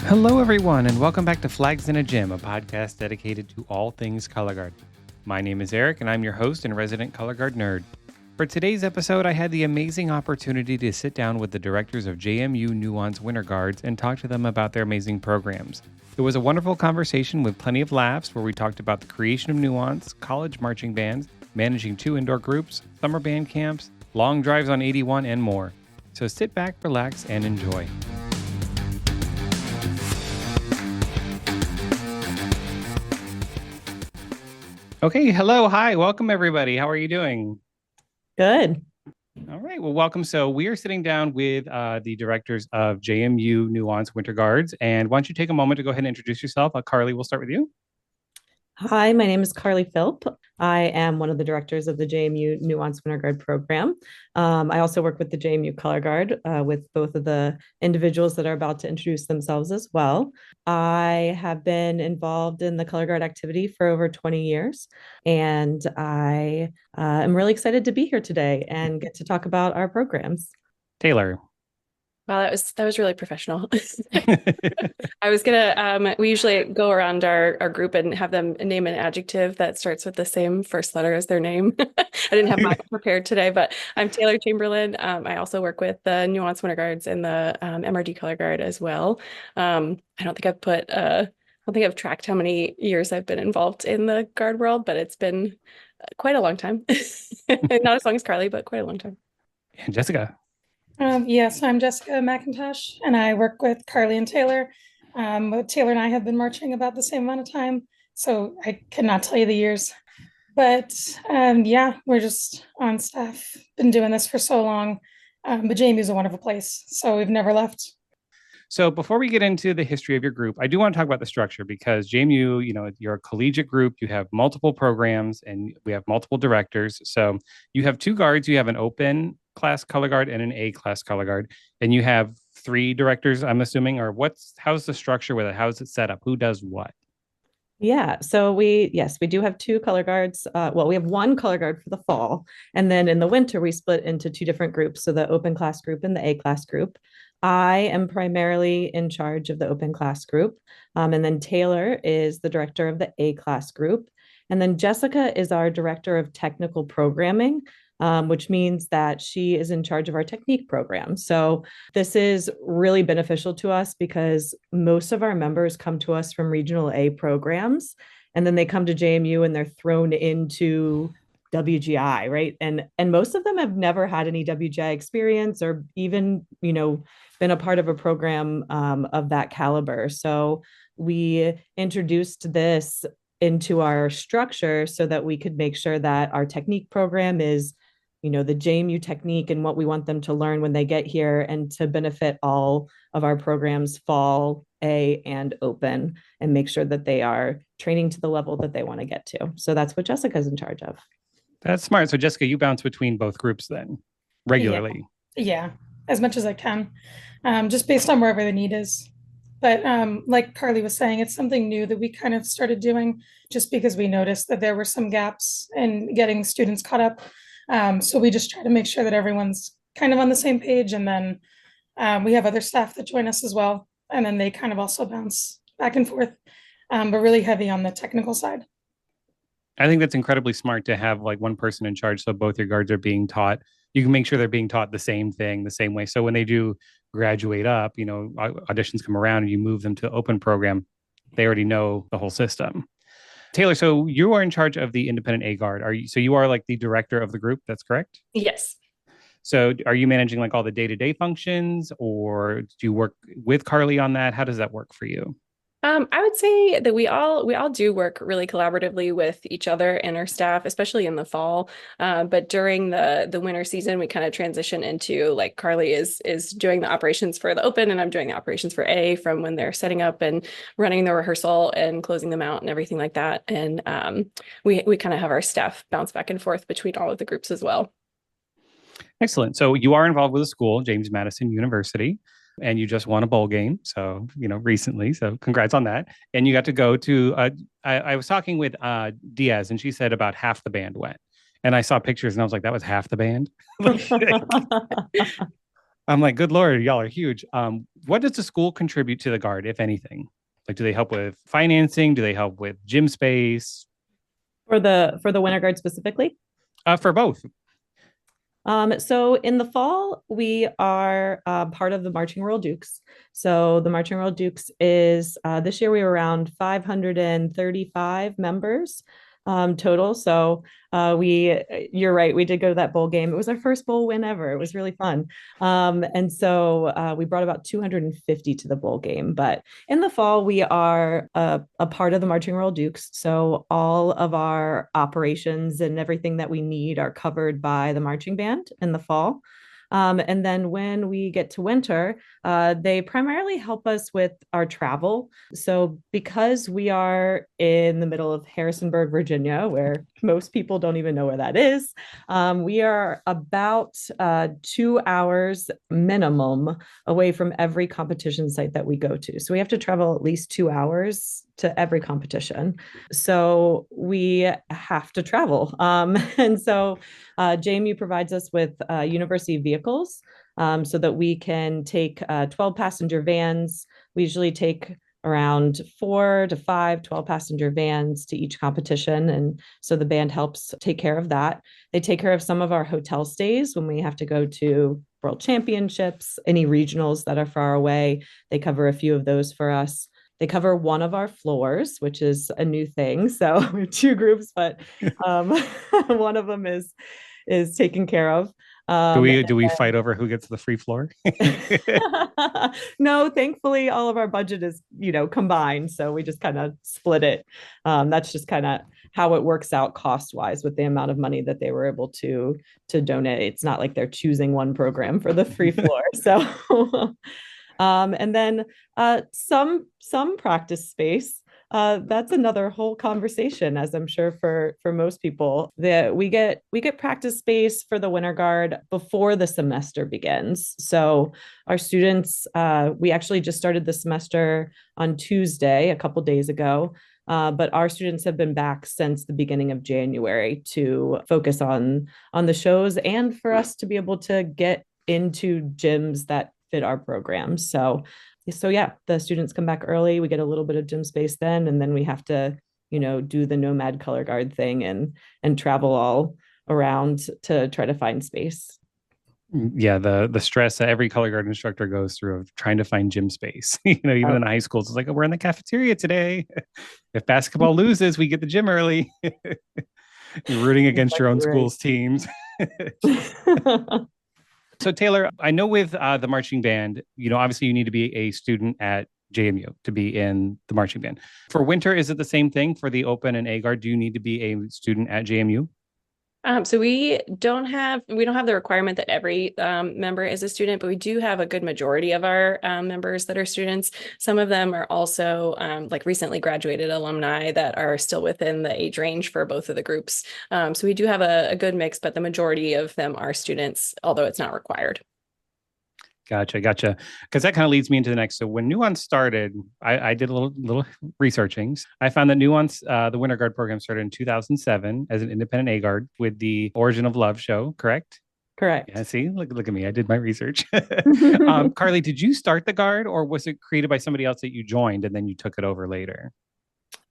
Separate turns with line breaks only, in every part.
Hello, everyone, and welcome back to Flags in a Gym, a podcast dedicated to all things Colorguard. My name is Eric, and I'm your host and resident Colorguard nerd. For today's episode, I had the amazing opportunity to sit down with the directors of JMU Nuance Winter Guards and talk to them about their amazing programs. It was a wonderful conversation with plenty of laughs where we talked about the creation of Nuance, college marching bands, managing 2 indoor groups, summer band camps, long drives on 81, and more. So sit back, relax, and enjoy. Okay, hello, hi, welcome everybody. How are you doing?
Good.
All right, well, welcome. So we are sitting down with the directors of JMU Nuance Winter Guards, and why don't you take a moment to go ahead and introduce yourself? Carly, we'll start with you.
Hi, my name is Carly Philp. I am one of the directors of the JMU Nuance Winter Guard program. I also work with the JMU Color Guard with both of the individuals that are about to introduce themselves as well. I have been involved in the Color Guard activity for over 20 years, and I am really excited to be here today and get to talk about our programs.
Taylor.
Wow, that was really professional. I was gonna we usually go around our group and have them name an adjective that starts with the same first letter as their name. I didn't have mine prepared today, but I'm Taylor Chamberlain. I also work with the Nuance Winter Guards and the MRD Color Guard as well. I don't think I've tracked how many years I've been involved in the guard world, but it's been quite a long time. Not as long as Carly, but quite a long time.
And Jessica.
Yes, I'm Jessica McIntosh, and I work with Carly and Taylor. Taylor and I have been marching about the same amount of time, so I could not tell you the years. But yeah, we're just on staff. Been doing this for so long. But JMU is a wonderful place, so we've never left.
So before we get into the history of your group, I do want to talk about the structure because JMU, you're a collegiate group, you have multiple programs, and we have multiple directors. So you have 2 guards, you have an open class color guard and an A class color guard, and you have 3 directors, I'm assuming, or how's the structure with it? How is it set up? Who does what?
Yeah, so we do have 2 color guards. We have 1 color guard for the fall, and then in the winter we split into 2 different groups, so the open class group and the A class group. I am primarily in charge of the open class group, and then Taylor is the director of the A class group, and then Jessica is our director of technical programming, which means that she is in charge of our technique program. So this is really beneficial to us because most of our members come to us from regional A programs, and then they come to JMU and they're thrown into WGI, right? And most of them have never had any WGI experience or even, been a part of a program of that caliber. So we introduced this into our structure so that we could make sure that our technique program is the JMU technique and what we want them to learn when they get here and to benefit all of our programs, fall, A, and open, and make sure that they are training to the level that they want to get to. So that's what Jessica's in charge of.
That's smart. So Jessica, you bounce between both groups then regularly.
Yeah, as much as I can, just based on wherever the need is. But like Carly was saying, it's something new that we kind of started doing just because we noticed that there were some gaps in getting students caught up. So we just try to make sure that everyone's kind of on the same page. And then we have other staff that join us as well. And then they kind of also bounce back and forth, but really heavy on the technical side.
I think that's incredibly smart to have like one person in charge. So both your guards are being taught. You can make sure they're being taught the same thing, the same way. So when they do graduate up, auditions come around and you move them to open program, they already know the whole system. Taylor, so you are in charge of the independent A guard. You are like the director of the group? That's correct?
Yes.
So are you managing like all the day-to-day functions, or do you work with Carly on that? How does that work for you?
I would say that we all do work really collaboratively with each other and our staff, especially in the fall. But during the winter season, we kind of transition into like Carly is doing the operations for the open, and I'm doing the operations for A from when they're setting up and running the rehearsal and closing them out and everything like that. And we kind of have our staff bounce back and forth between all of the groups as well.
Excellent. So you are involved with a school, James Madison University, and you just won a bowl game. So, recently. So congrats on that. And you got to go to, I was talking with Diaz, and she said about half the band went. And I saw pictures and I was like, that was half the band. I'm like, good Lord, y'all are huge. What does the school contribute to the Guard, if anything? Like, do they help with financing? Do they help with gym space?
For the Winter Guard specifically?
For both.
So in the fall, we are part of the Marching Royal Dukes. So the Marching Royal Dukes is this year we were around 535 members total. So you're right, we did go to that bowl game. It was our first bowl win ever. It was really fun. And so we brought about 250 to the bowl game. But in the fall, we are a part of the Marching Royal Dukes. So all of our operations and everything that we need are covered by the marching band in the fall. And then when we get to winter, they primarily help us with our travel. So because we are in the middle of Harrisonburg, Virginia, where most people don't even know where that is, we are about 2 hours minimum away from every competition site that we go to. So we have to travel at least 2 hours to every competition. So we have to travel. And so JMU provides us with university vehicles so that we can take 12 passenger vans. We usually take around 4 to 5 12 passenger vans to each competition. And so the band helps take care of that. They take care of some of our hotel stays when we have to go to world championships, any regionals that are far away. They cover a few of those for us. They cover one of our floors, which is a new thing. So we have two groups, but one of them is taken care of.
Do we fight over who gets the free floor?
No, thankfully, all of our budget is, combined. So we just kind of split it. That's just kind of how it works out cost wise with the amount of money that they were able to donate. It's not like they're choosing one program for the free floor. So and then some practice space. That's another whole conversation, as I'm sure for most people. That we get practice space for the Winter Guard before the semester begins. So our students, we actually just started the semester on Tuesday, a couple days ago. But our students have been back since the beginning of January to focus on the shows and for us to be able to get into gyms that fit our programs. So yeah, the students come back early. We get a little bit of gym space then, and then we have to, do the nomad color guard thing and travel all around to try to find space.
Yeah, the stress that every color guard instructor goes through of trying to find gym space. Even in high schools, it's like, oh, we're in the cafeteria today. If basketball loses, we get the gym early. You're rooting against your own school's teams. So Taylor, I know with the marching band, obviously you need to be a student at JMU to be in the marching band. For winter, is it the same thing for the open and A guard? Do you need to be a student at JMU?
So we don't have the requirement that every member is a student, but we do have a good majority of our members that are students. Some of them are also like recently graduated alumni that are still within the age range for both of the groups. So we do have a good mix, but the majority of them are students, although it's not required.
Gotcha. Because that kind of leads me into the next. So when Nuance started, I did a little researching. I found that Nuance, the Winter Guard program, started in 2007 as an independent A Guard with the Origin of Love show, correct?
Correct.
Yeah, see, look at me. I did my research. Carly, did you start the Guard, or was it created by somebody else that you joined and then you took it over later?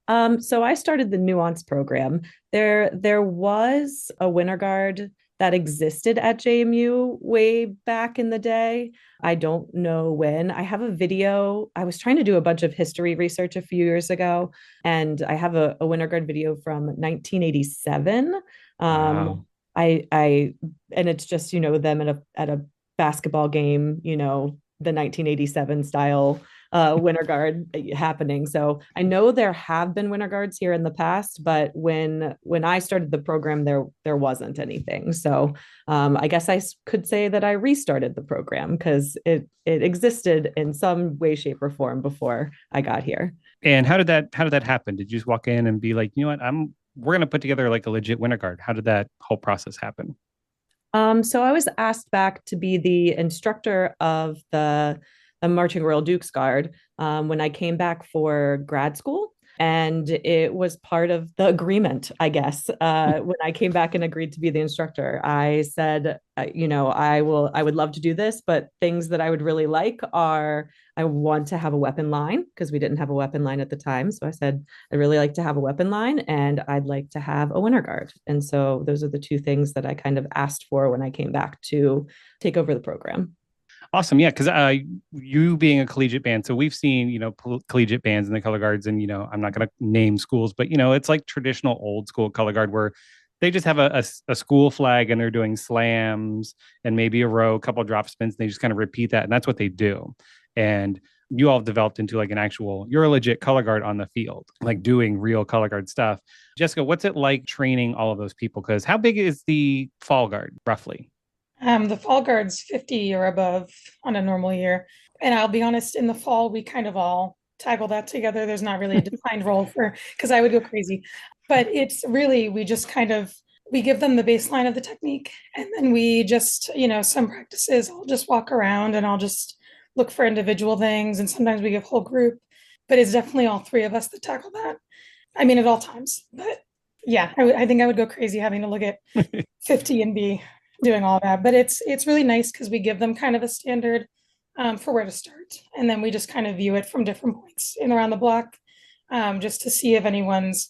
So I started the Nuance program. There was a Winter Guard that existed at JMU way back in the day. I don't know when. I have a video. I was trying to do a bunch of history research a few years ago, and I have a Winter Guard video from 1987.
Wow.
I and it's just them at a basketball game, the 1987 style Winter Guard happening. So I know there have been Winter Guards here in the past, but when I started the program, there wasn't anything. So I guess I could say that I restarted the program because it existed in some way, shape, or form before I got here.
And how did that happen? Did you just walk in and be like, you know what, we're going to put together like a legit Winter Guard? How did that whole process happen?
So I was asked back to be the instructor of the Marching Royal Dukes Guard when I came back for grad school. And it was part of the agreement, I guess. When I came back and agreed to be the instructor, I said, I would love to do this, but things that I would really like are, I want to have a weapon line because we didn't have a weapon line at the time. So I said, I'd really like to have a weapon line and I'd like to have a winter guard. And so those are the two things that I kind of asked for when I came back to take over the program.
Awesome. Yeah. Cause you being a collegiate band. So we've seen, collegiate bands in the color guards and, I'm not going to name schools, but, it's like traditional old school color guard where they just have a school flag and they're doing slams and maybe a row, a couple of drop spins. And they just kind of repeat that. And that's what they do. And you all developed into like you're a legit color guard on the field, like doing real color guard stuff. Jessica, what's it like training all of those people? Cause how big is the fall guard roughly?
The fall guard's 50 or above on a normal year. And I'll be honest, in the fall, we kind of all tackle that together. There's not really a defined role because I would go crazy. But it's really, we just we give them the baseline of the technique. And then we just, some practices, I'll just walk around and I'll just look for individual things. And sometimes we give whole group, but it's definitely all three of us that tackle that. I mean, at all times. But yeah, I think I would go crazy having to look at 50 and be doing all that, but it's really nice because we give them kind of a standard for where to start, and then we just kind of view it from different points in around the block, just to see if anyone's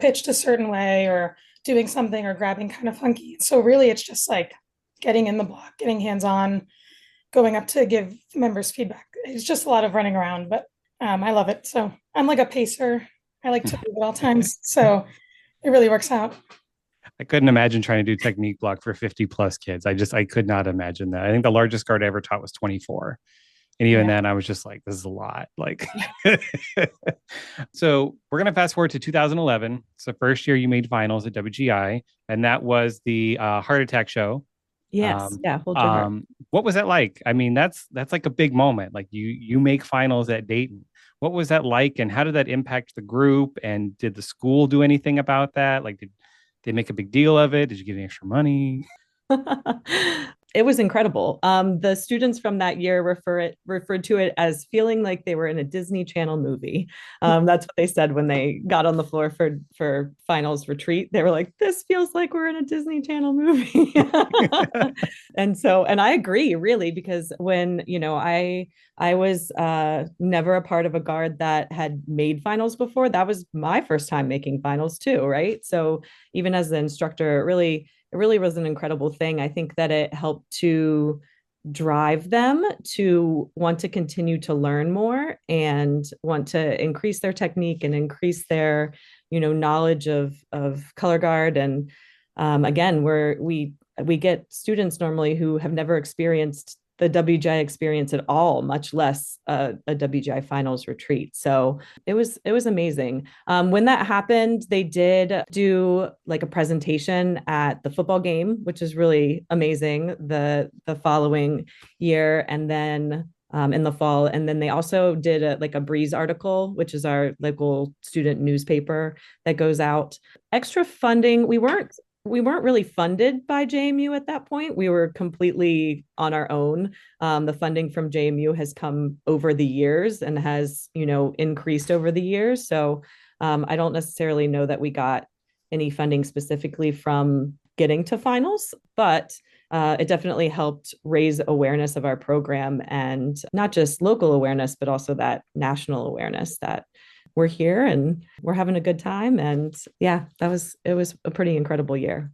pitched a certain way or doing something or grabbing kind of funky. So really, it's just like getting in the block, getting hands on, going up to give members feedback. It's just a lot of running around, but I love it. So I'm like a pacer. I like to move at all times, so it really works out.
I couldn't imagine trying to do technique block for 50 plus kids. I could not imagine that. I think the largest guard I ever taught was 24. And even then I was just like, this is a lot. Like, so we're going to fast forward to 2011. It's the first year you made finals at WGI. And that was the heart attack show.
Yes. Hold your heart.
What was that like? I mean, that's like a big moment. Like you make finals at Dayton. What was that like? And how did that impact the group? And did the school do anything about that? Like, did they make a big deal of it? Did you get any extra money?
It was incredible. The students from that year referred to it as feeling like they were in a Disney Channel movie. That's what they said when they got on the floor for finals retreat. They were like, "This feels like we're in a Disney Channel movie." And I agree, really, because when I was never a part of a guard that had made finals before. That was my first time making finals too, right? So even as the instructor, it really was an incredible thing. I think that it helped to drive them to want to continue to learn more and want to increase their technique and increase their, knowledge of color guard. And again, we get students normally who have never experienced the WGI experience at all, much less a WGI finals retreat. So it was amazing. When that happened, they did do like a presentation at the football game, which is really amazing the following year. And then in the fall. And then they also did a Breeze article, which is our local student newspaper that goes out. Extra funding. We weren't really funded by JMU at that point. We were completely on our own. The funding from JMU has come over the years and has, increased over the years. So I don't necessarily know that we got any funding specifically from getting to finals, but it definitely helped raise awareness of our program, and not just local awareness, but also that national awareness that we're here and we're having a good time. And yeah, it was a pretty incredible year.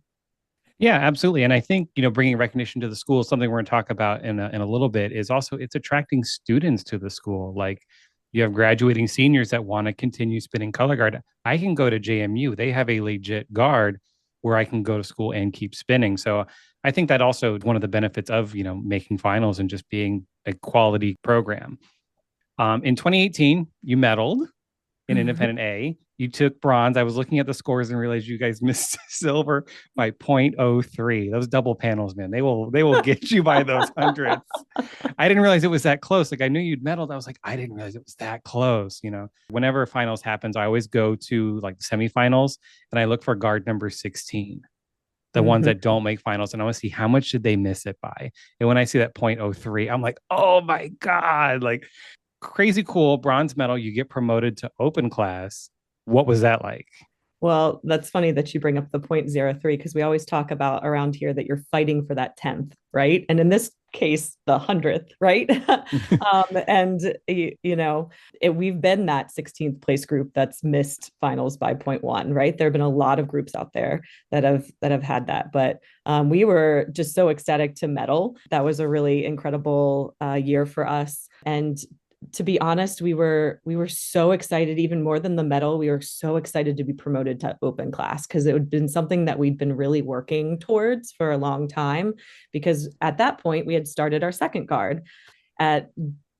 Yeah, absolutely. And I think, bringing recognition to the school, something we're going to talk about in a little bit, is also it's attracting students to the school. Like you have graduating seniors that want to continue spinning color guard. I can go to JMU. They have a legit guard where I can go to school and keep spinning. So I think that also one of the benefits of, making finals and just being a quality program. In 2018, you medaled in Independent A. You took bronze. I was looking at the scores and realized you guys missed silver by 0.03. Those double panels, man, they will get you by those hundreds. I didn't realize it was that close. Like I knew you'd medaled. I was like, I didn't realize it was that close. Whenever finals happens, I always go to like the semifinals and I look for guard number 16. The ones that don't make finals, and I want to see how much did they miss it by. And when I see that 0.03, I'm like, oh my God, like crazy cool bronze medal. You get promoted to open class. What was that like?
Well, that's funny that you bring up the 0.03 because we always talk about around here that you're fighting for that 10th, right? And in this case, the 100th, right? And we've been that 16th place group that's missed finals by 0.1, right? There have been a lot of groups out there that have had that, but we were just so ecstatic to medal. That was a really incredible year for us. And to be honest, we were so excited, even more than the medal. We were so excited to be promoted to open class because it had been something that we'd been really working towards for a long time. Because at that point, we had started our second guard. At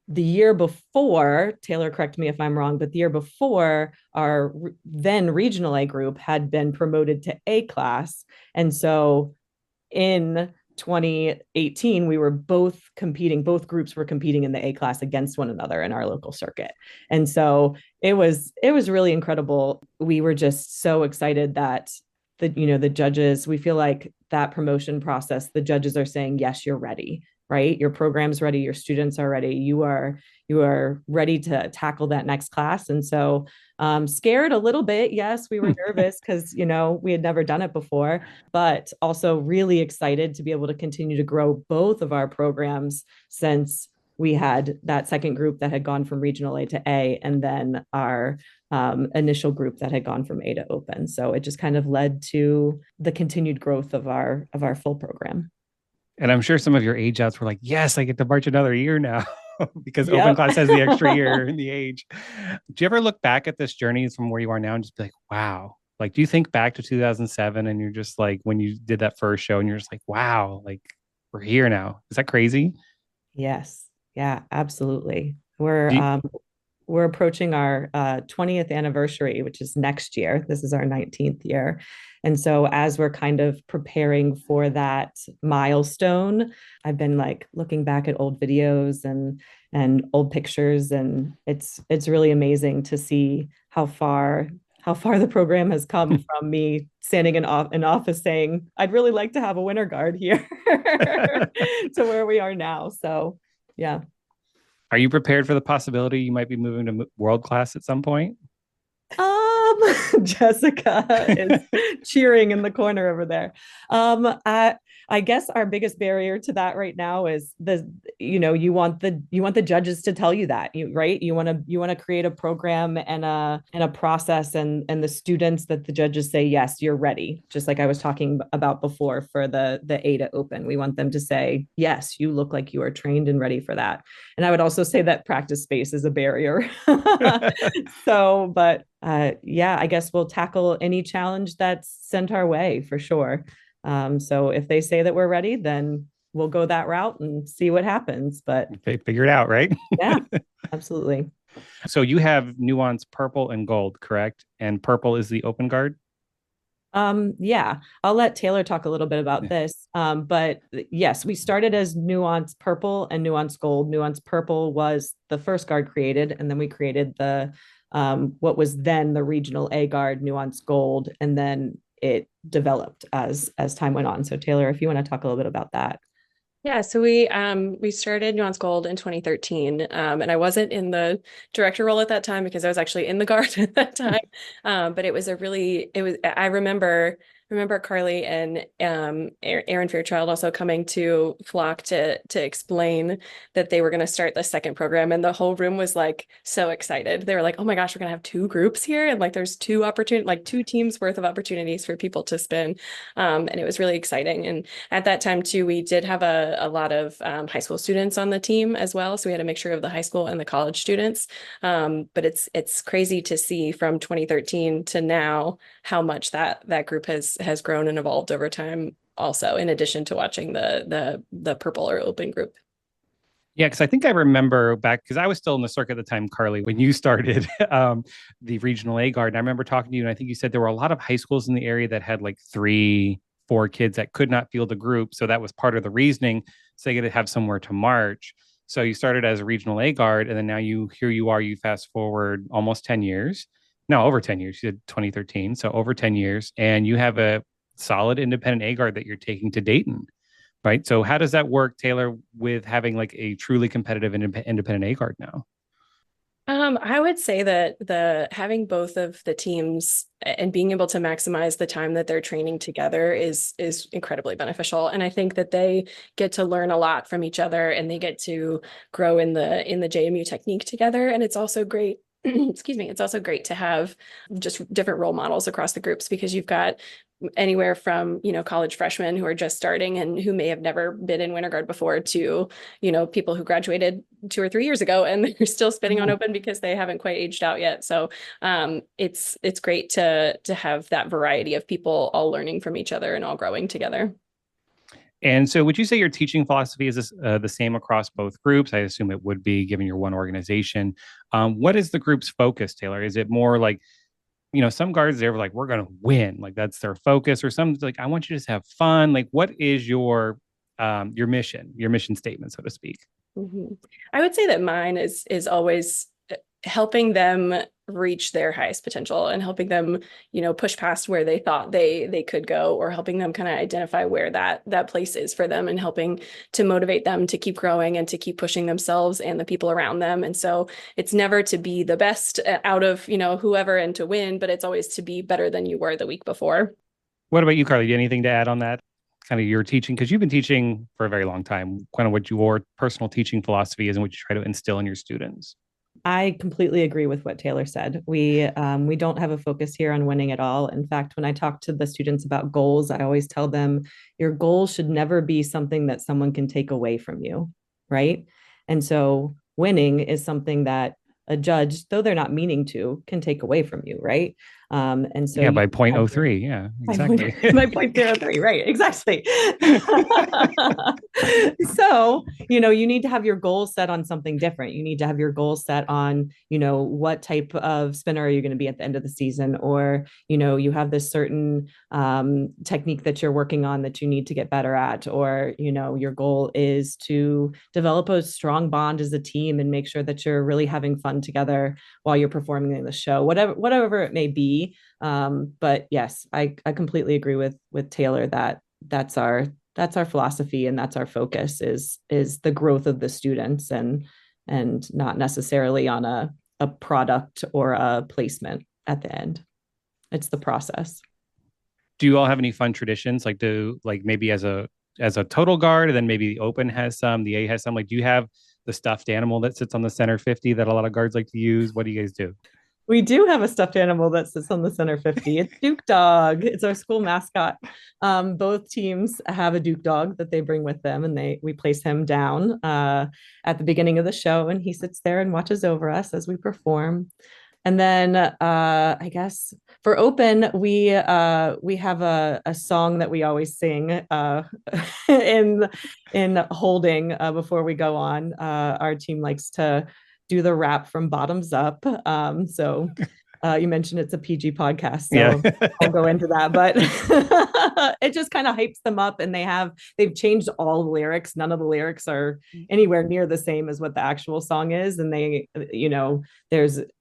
the year before, Taylor, correct me if I'm wrong, but the year before, our then regional A group had been promoted to A class, and so in 2018, we were both groups were competing in the A class against one another in our local circuit. And so it was really incredible. We were just so excited that the judges, we feel like that promotion process, the judges are saying, yes, you're ready, right? Your program's ready, your students are ready, you are ready to tackle that next class. And so scared a little bit. Yes, we were nervous because, we had never done it before, but also really excited to be able to continue to grow both of our programs since we had that second group that had gone from regional A to A, and then our initial group that had gone from A to open. So it just kind of led to the continued growth of our full program.
And I'm sure some of your age outs were like, yes, I get to march another year now. Because open class has the extra year in the age. Do you ever look back at this journey from where you are now and just be like, wow? Like, do you think back to 2007 and you're just like, when you did that first show and you're just like, wow, like we're here now. Is that crazy?
Yes. Yeah, absolutely. We're approaching our 20th anniversary, which is next year. This is our 19th year. And so as we're kind of preparing for that milestone, I've been like looking back at old videos and old pictures, and it's really amazing to see how far the program has come from me standing in an office saying, I'd really like to have a winter guard here to where we are now. So, yeah.
Are you prepared for the possibility you might be moving to world class at some point?
Jessica is cheering in the corner over there. I guess our biggest barrier to that right now is you want the judges to tell you that, right? You want to create a program and a process and the students that the judges say, yes, you're ready. Just like I was talking about before for the A to open, we want them to say, yes, you look like you are trained and ready for that. And I would also say that practice space is a barrier. Yeah, I guess we'll tackle any challenge that's sent our way for sure. So if they say that we're ready, then we'll go that route and see what happens. But
they figure it out, right?
Yeah, absolutely.
So you have Nuance purple and gold, correct? And purple is the open guard?
Yeah, I'll let Taylor talk a little bit about this. But yes, we started as Nuance purple and Nuance gold. Nuance purple was the first guard created, and then we created the what was then the regional A guard, Nuance gold, and then it developed as time went on. So Taylor, if you want to talk a little bit about that.
Yeah, so we started Nuance Gold in 2013, and I wasn't in the director role at that time because I was actually in the guard at that time. But I remember Carly and Aaron Fairchild also coming to Flock to explain that they were going to start the second program, and the whole room was like so excited. They were like, "Oh my gosh, we're going to have two groups here, and like there's two teams worth of opportunities for people to spin," and it was really exciting. And at that time too, we did have a lot of high school students on the team as well, so we had a mixture of the high school and the college students. But it's crazy to see from 2013 to now how much that group has grown and evolved over time also, in addition to watching the purple or open group.
Yeah, because I think I remember back, because I was still in the circuit at the time, Carly, when you started the regional A guard. And I remember talking to you, and I think you said there were a lot of high schools in the area that had like 3-4 kids that could not field a group. So that was part of the reasoning. So they get to have somewhere to march. So you started as a regional A guard, and then now you fast forward almost 10 years. No, over 10 years. You did 2013. So over 10 years. And you have a solid independent A guard that you're taking to Dayton, right? So how does that work, Taylor, with having like a truly competitive independent A guard now?
I would say that the having both of the teams and being able to maximize the time that they're training together is incredibly beneficial. And I think that they get to learn a lot from each other and they get to grow in the JMU technique together. And it's also great. Excuse me. It's also great to have just different role models across the groups because you've got anywhere from, college freshmen who are just starting and who may have never been in Winter Guard before to, people who graduated 2 or 3 years ago and they're still spinning on open because they haven't quite aged out yet. So it's great to have that variety of people all learning from each other and all growing together.
And so would you say your teaching philosophy is the same across both groups? I assume it would be given your one organization. What is the group's focus, Taylor? Is it more like, some guards, they're like, we're going to win. Like that's their focus, or some like, I want you to just have fun. Like, what is your mission statement, so to speak?
Mm-hmm. I would say that mine is always helping them reach their highest potential and helping them, push past where they thought they could go, or helping them kind of identify where that place is for them and helping to motivate them to keep growing and to keep pushing themselves and the people around them. And so it's never to be the best out of, whoever and to win, but it's always to be better than you were the week before.
What about you, Carly? Do you have anything to add on that? Kind of your teaching, because you've been teaching for a very long time, kind of what your personal teaching philosophy is and what you try to instill in your students.
I completely agree with what Taylor said. We don't have a focus here on winning at all. In fact, when I talk to the students about goals, I always tell them your goal should never be something that someone can take away from you, right? And so winning is something that a judge, though they're not meaning to, can take away from you, right? And so
by 0.03, yeah, exactly.
By 0.03, right, exactly. So, you need to have your goals set on something different. You need to have your goals set on, what type of spinner are you going to be at the end of the season? Or, you have this certain technique that you're working on that you need to get better at. Or, your goal is to develop a strong bond as a team and make sure that you're really having fun together while you're performing in the show, whatever it may be. But yes, I completely agree with Taylor that that's our philosophy and that's our focus is the growth of the students and not necessarily on a product or a placement at the end. It's the process.
Do you all have any fun traditions? Like maybe as a total guard, and then maybe the open has some, the A has some. Like, do you have the stuffed animal that sits on the center 50 that a lot of guards like to use? What do you guys do?
We do have a stuffed animal that sits on the center 50. It's Duke Dog. It's our school mascot. Both teams have a Duke Dog that they bring with them, and we place him down at the beginning of the show, and he sits there and watches over us as we perform. And then I guess for open, we have a song that we always sing in holding before we go on. Our team likes to do the rap from Bottoms Up. So you mentioned it's a PG podcast, so yeah. I'll go into that, but it just kind of hypes them up, and they've changed all the lyrics. None of the lyrics are anywhere near the same as what the actual song is. And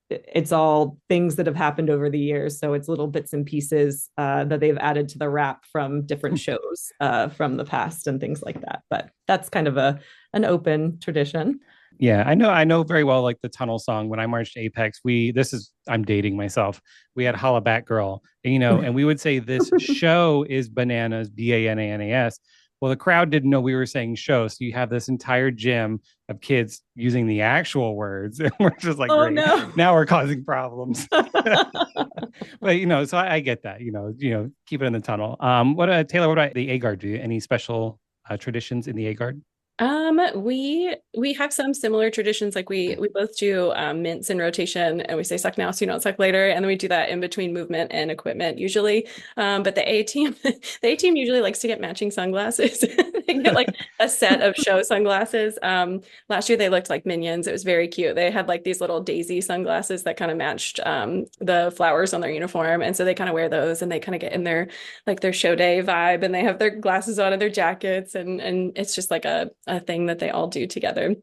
it's all things that have happened over the years. So it's little bits and pieces that they've added to the rap from different shows from the past and things like that. But that's kind of an open tradition.
Yeah, I know very well, like the tunnel song. When I marched Apex, I'm dating myself. We had Holla Back Girl, and we would say this show is bananas, BANANAS. Well, the crowd didn't know we were saying show. So you have this entire gym of kids using the actual words. And we're just like,
oh,
great.
No.
Now we're causing problems. But, so I get that, keep it in the tunnel. Taylor, what about the A-Guard? Do you any special traditions in the A-Guard?
We have some similar traditions. Like we both do mints in rotation, and we say suck now so you don't suck later, and then we do that in between movement and equipment usually. But the A team usually likes to get matching sunglasses. They get like a set of show sunglasses. Last year they looked like minions. It was very cute. They had like these little daisy sunglasses that kind of matched the flowers on their uniform, and so they kind of wear those, and they kind of get in their show day vibe, and they have their glasses on and their jackets, and it's just like a thing that they all do together.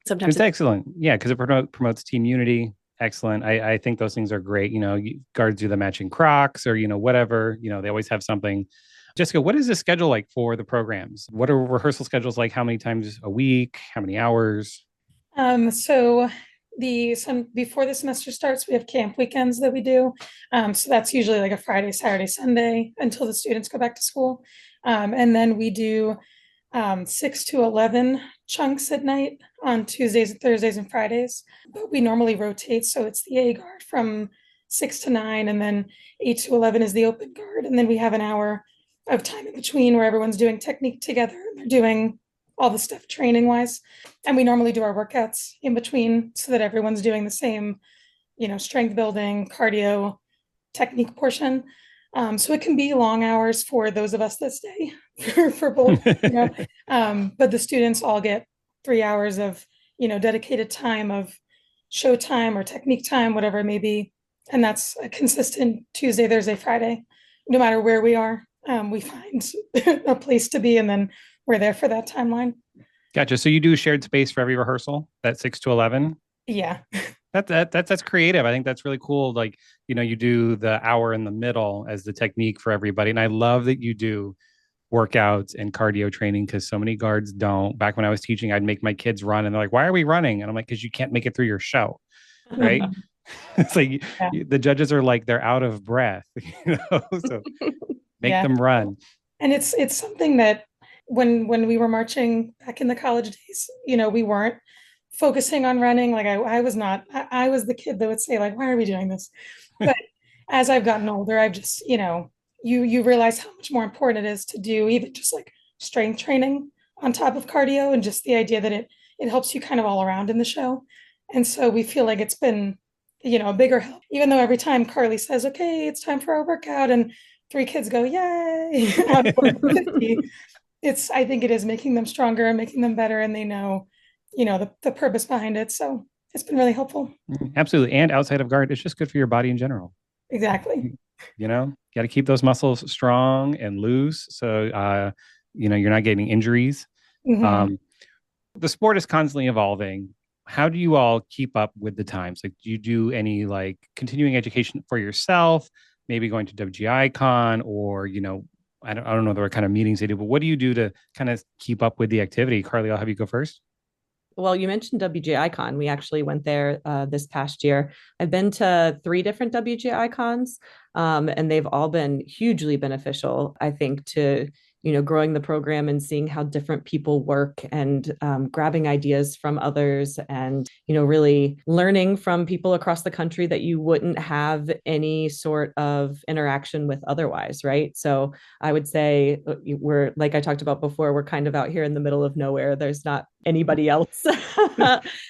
Sometimes
it's excellent. Yeah, because it promotes team unity. Excellent. I think those things are great. Guards do the matching Crocs or, whatever, they always have something. Jessica, what is the schedule like for the programs? What are rehearsal schedules like? How many times a week? How many hours?
So before the semester starts, we have camp weekends that we do. So that's usually like a Friday, Saturday, Sunday until the students go back to school. And then we do 6 to 11 chunks at night on Tuesdays, Thursdays, and Fridays. But we normally rotate. So it's the A guard from 6 to 9, and then 8 to 11 is the open guard. And then we have an hour of time in between where everyone's doing technique together. And they're doing all the stuff training wise. And we normally do our workouts in between so that everyone's doing the same, strength building, cardio, technique portion. So it can be long hours for those of us that stay for both, but the students all get 3 hours of, dedicated time of show time or technique time, whatever it may be. And that's a consistent Tuesday, Thursday, Friday, no matter where we are. We find a place to be, and then we're there for that timeline.
Gotcha. So you do shared space for every rehearsal, that 6 to 11?
Yeah.
That's creative. I think that's really cool. Like, you do the hour in the middle as the technique for everybody. And I love that you do workouts and cardio training, because so many guards don't. Back when I was teaching, I'd make my kids run and they're like, why are we running? And I'm like, because you can't make it through your show. Right. It's like the judges are like, they're out of breath, so make them run.
And it's something that when we were marching back in the college days, we weren't focusing on running. Like I was not, I was the kid that would say like, why are we doing this? But as I've gotten older, I've just, you realize how much more important it is to do even just like strength training on top of cardio, and just the idea that it helps you kind of all around in the show. And so we feel like it's been, a bigger help, even though every time Carly says, okay, it's time for our workout, and 3 kids go, yay. I think it is making them stronger and making them better, and they know, the purpose behind it. So it's been really helpful.
Absolutely. And outside of guard, it's just good for your body in general.
Exactly.
Got to keep those muscles strong and loose. So, you're not getting injuries.
Mm-hmm.
The sport is constantly evolving. How do you all keep up with the times? Like, do you do any like continuing education for yourself, maybe going to WGI-Con, or, I don't know the kind of meetings they do, but what do you do to kind of keep up with the activity? Carly, I'll have you go first.
Well, you mentioned WGI-Con. We actually went there this past year. I've been to 3 different WGI-Cons, and they've all been hugely beneficial, I think, to growing the program and seeing how different people work, and grabbing ideas from others, and really learning from people across the country that you wouldn't have any sort of interaction with otherwise, right? So I would say we're, like I talked about before, we're kind of out here in the middle of nowhere. There's not anybody else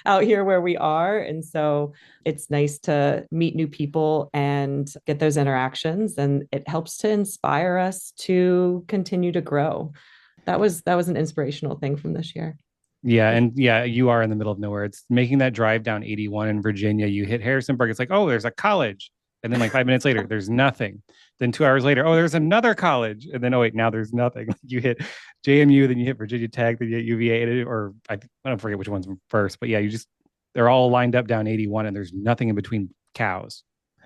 out here where we are. And so it's nice to meet new people and get those interactions, and it helps to inspire us to continue to grow. That was an inspirational thing from this year.
Yeah. And you are in the middle of nowhere. It's making that drive down 81 in Virginia. You hit Harrisonburg. It's like, oh, there's a college. And then like 5 minutes later, there's nothing. Then 2 hours later, oh, there's another college. And then, oh, wait, now there's nothing. You hit JMU, then you hit Virginia Tech, then you hit UVA, or I don't forget which one's first. But yeah, they're all lined up down 81, and there's nothing in between cows.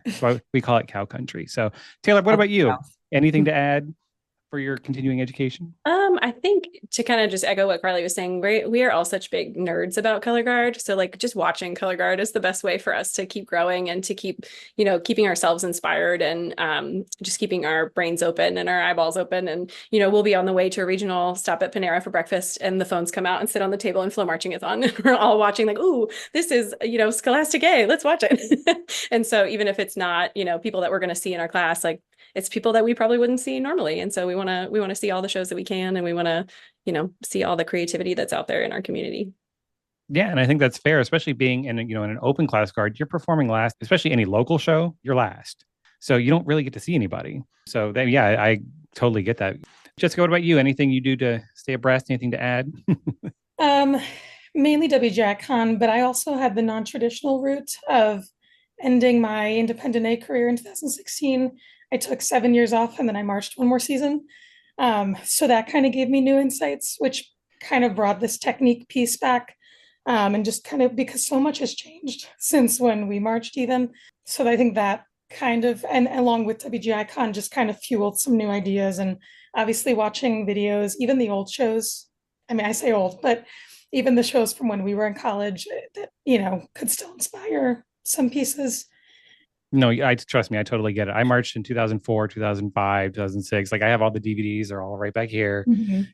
So we call it cow country. So Taylor, what about you? Anything to add for your continuing education?
I think to kind of just echo what Carly was saying, we are all such big nerds about Colorguard. So like just watching Colorguard is the best way for us to keep growing and to keep, keeping ourselves inspired, and just keeping our brains open and our eyeballs open. And, we'll be on the way to a regional stop at Panera for breakfast, and the phones come out and sit on the table and Flow Marching is on. And we're all watching like, ooh, this is, Scholastic A, let's watch it. And so even if it's not, people that we're going to see in our class, like it's people that we probably wouldn't see normally. And so we want to see all the shows that we can, and we want to, see all the creativity that's out there in our community.
Yeah. And I think that's fair, especially being in an open class guard, you're performing last, especially any local show, you're last. So you don't really get to see anybody. So then, yeah, I totally get that. Jessica, what about you? Anything you do to stay abreast? Anything to add?
Mainly WGI-Con, but I also had the non-traditional route of ending my independent A career in 2016. I took 7 years off, and then I marched one more season. So that kind of gave me new insights, which kind of brought this technique piece back. And just kind of because so much has changed since when we marched even. So I think that kind of, and along with WGI-Con, just kind of fueled some new ideas. And obviously watching videos, even the old shows, I mean, I say old, but even the shows from when we were in college that, could still inspire some pieces.
No, I trust me, I totally get it. I marched in 2004, 2005, 2006. Like I have all the DVDs, are all right back here.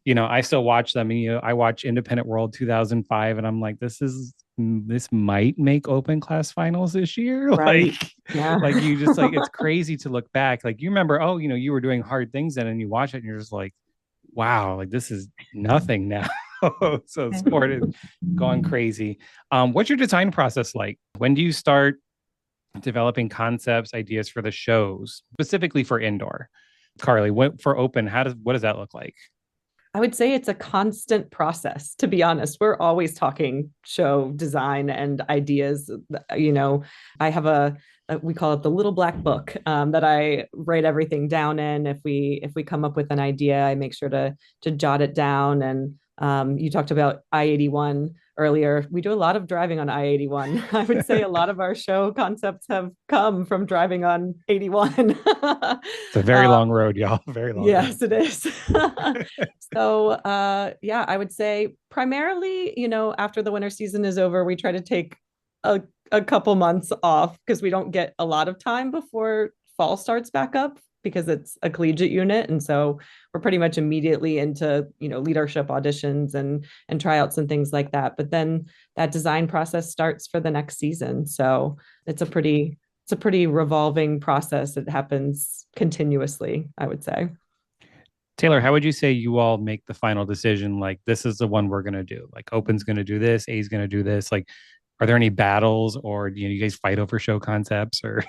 I still watch them. And, I watch Independent World 2005 and I'm like, this might make open class finals this year.
Right.
Like,
Yeah.
like you just like, it's crazy to look back. Like you remember, you were doing hard things then and you watch it and you're just like, wow, like this is nothing now. So sport is going crazy. What's your design process like? When do you start developing concepts, ideas for the shows, specifically for indoor? Carly, for open, what does that look like?
I would say it's a constant process, to be honest. We're always talking show design and ideas. I have we call it the little black book that I write everything down in. If we come up with an idea, I make sure to jot it down. And you talked about I-81 earlier. We do a lot of driving on I-81. I would say a lot of our show concepts have come from driving on 81.
It's a very long road, y'all. Very long.
Yes, it is. So, I would say primarily, after the winter season is over, we try to take a couple months off because we don't get a lot of time before fall starts back up because it's a collegiate unit. And so we're pretty much immediately into, leadership auditions and tryouts and things like that. But then that design process starts for the next season. So it's a pretty revolving process. It happens continuously, I would say.
Taylor, how would you say you all make the final decision? Like, this is the one we're going to do. Like, Open's going to do this, A's going to do this. Like, are there any battles or, you guys fight over show concepts or?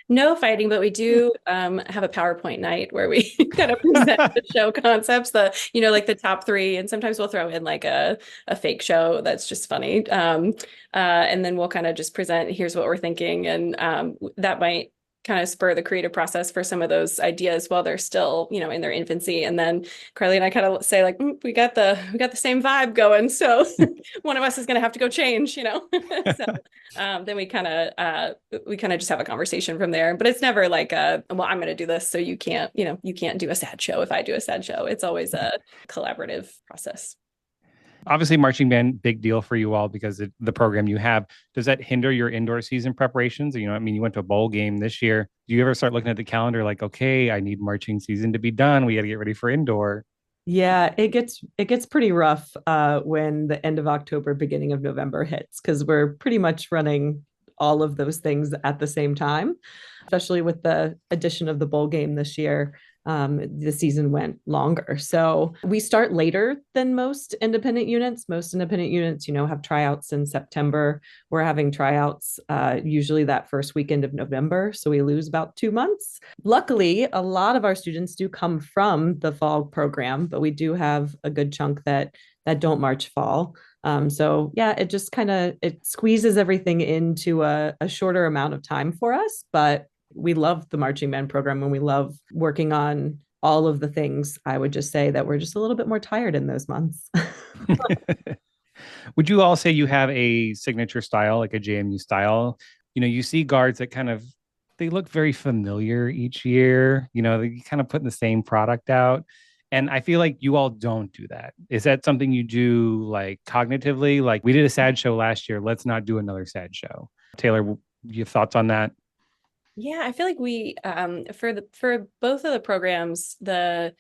No fighting, but we do have a PowerPoint night where we kind of present the show concepts, like the top 3, and sometimes we'll throw in like a fake show that's just funny. And then we'll kind of just present, here's what we're thinking. And that might kind of spur the creative process for some of those ideas while they're still, in their infancy. And then Carly and I kind of say like, we got the same vibe going. So one of us is going to have to go change, So then we kind of just have a conversation from there, but it's never like, well, I'm going to do this. So you can't do a sad show if I do a sad show. It's always a collaborative process.
Obviously, marching band, big deal for you all because the program you have. Does that hinder your indoor season preparations? You went to a bowl game this year. Do you ever start looking at the calendar like, okay, I need marching season to be done. We got to get ready for indoor.
Yeah, it gets pretty rough when the end of October, beginning of November hits, because we're pretty much running all of those things at the same time, especially with the addition of the bowl game this year. The season went longer. So we start later than most independent units. Most independent units, have tryouts in September. We're having tryouts usually that first weekend of November. So we lose about 2 months. Luckily, a lot of our students do come from the fall program, but we do have a good chunk that don't march fall. So yeah, it just it squeezes everything into a shorter amount of time for us, but we love the marching band program and we love working on all of the things. I would just say that we're just a little bit more tired in those months.
Would you all say you have a signature style, like a JMU style? You see guards that they look very familiar each year. They kind of putting the same product out. And I feel like you all don't do that. Is that something you do like cognitively? Like we did a sad show last year. Let's not do another sad show. Taylor, you have thoughts on that?
Yeah, I feel like we for both of the programs, the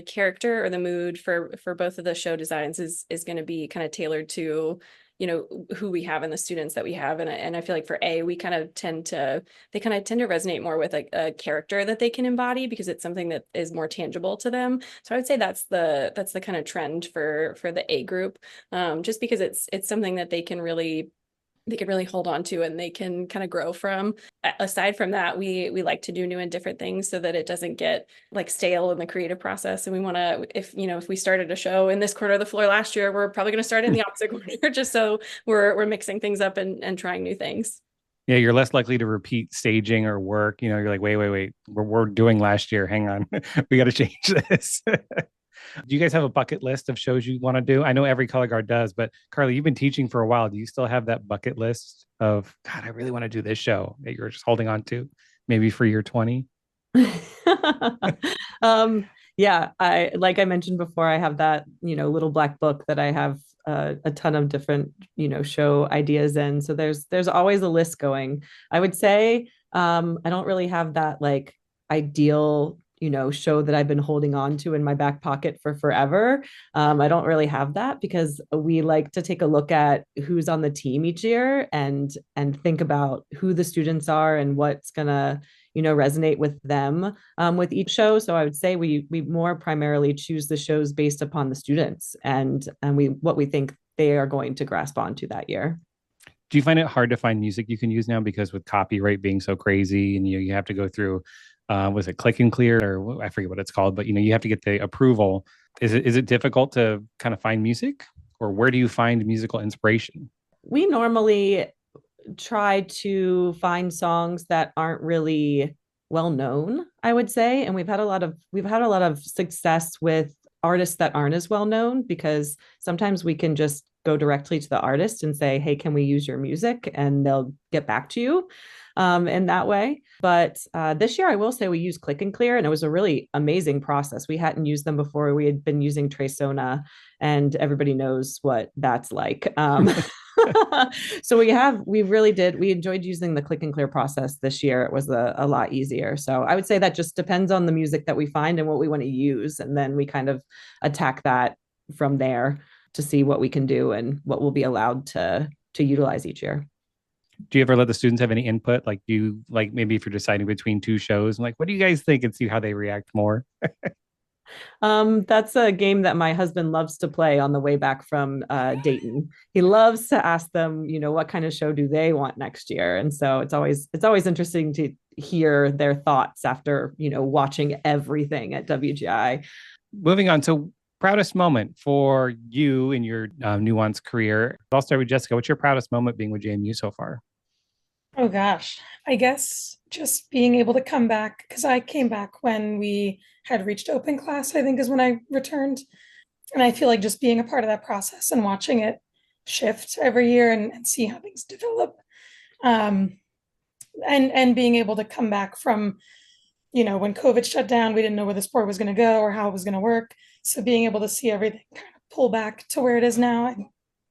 character or the mood for both of the show designs is going to be kind of tailored to who we have and the students that we have, and I feel like for A, they kind of tend to resonate more with a character that they can embody because it's something that is more tangible to them. So I would say that's the kind of trend for the A group, just because it's something that they can really hold on to and they can kind of grow from. Aside from that, we like to do new and different things so that it doesn't get like stale in the creative process. And we want to, if we started a show in this corner of the floor last year, we're probably going to start in the opposite corner just so we're mixing things up and trying new things.
Yeah, you're less likely to repeat staging or work. You're like, wait, we're doing last year. Hang on, we got to change this. Do you guys have a bucket list of shows you want to do? I know every color guard does, but Carly, you've been teaching for a while. Do you still have that bucket list of, God, I really want to do this show that you're just holding on to maybe for year 20?
Yeah, like I mentioned before, I have that, little black book that I have a ton of different, show ideas in. So there's always a list going. I would say I don't really have that like ideal, show that I've been holding on to in my back pocket for forever. I don't really have that because we like to take a look at who's on the team each year and think about who the students are and what's gonna resonate with them with each show. So I would say we more primarily choose the shows based upon the students and we what we think they are going to grasp onto that year.
Do you find it hard to find music you can use now because with copyright being so crazy and you have to go through was it click and clear or I forget what it's called, but you have to get the approval. Is it difficult to kind of find music, or where do you find musical inspiration?
We normally try to find songs that aren't really well known, I would say, and we've had a lot of success with artists that aren't as well known because sometimes we can just go directly to the artist and say, hey, can we use your music, and they'll get back to you in that way. But this year I will say we used click and clear, and it was a really amazing process. We hadn't used them before. We had been using Tresona, and everybody knows what that's like. So we enjoyed using the click and clear process this year. It was a lot easier. So I would say that just depends on the music that we find and what we want to use. And then we kind of attack that from there to see what we can do and what will be allowed to utilize each year.
Do you ever let the students have any input? Like, do you like maybe if you're deciding between two shows, and like, what do you guys think, and see how they react more?
That's a game that my husband loves to play on the way back from Dayton. He loves to ask them, what kind of show do they want next year? And so it's always interesting to hear their thoughts after, watching everything at WGI.
Moving on. So proudest moment for you in your Nuance career. I'll start with Jessica. What's your proudest moment being with JMU so far?
Oh gosh, I guess just being able to come back, because I came back when we had reached open class, I think is when I returned. And I feel like just being a part of that process and watching it shift every year and see how things develop. And being able to come back from, when COVID shut down, we didn't know where the sport was going to go or how it was going to work. So being able to see everything kind of pull back to where it is now, I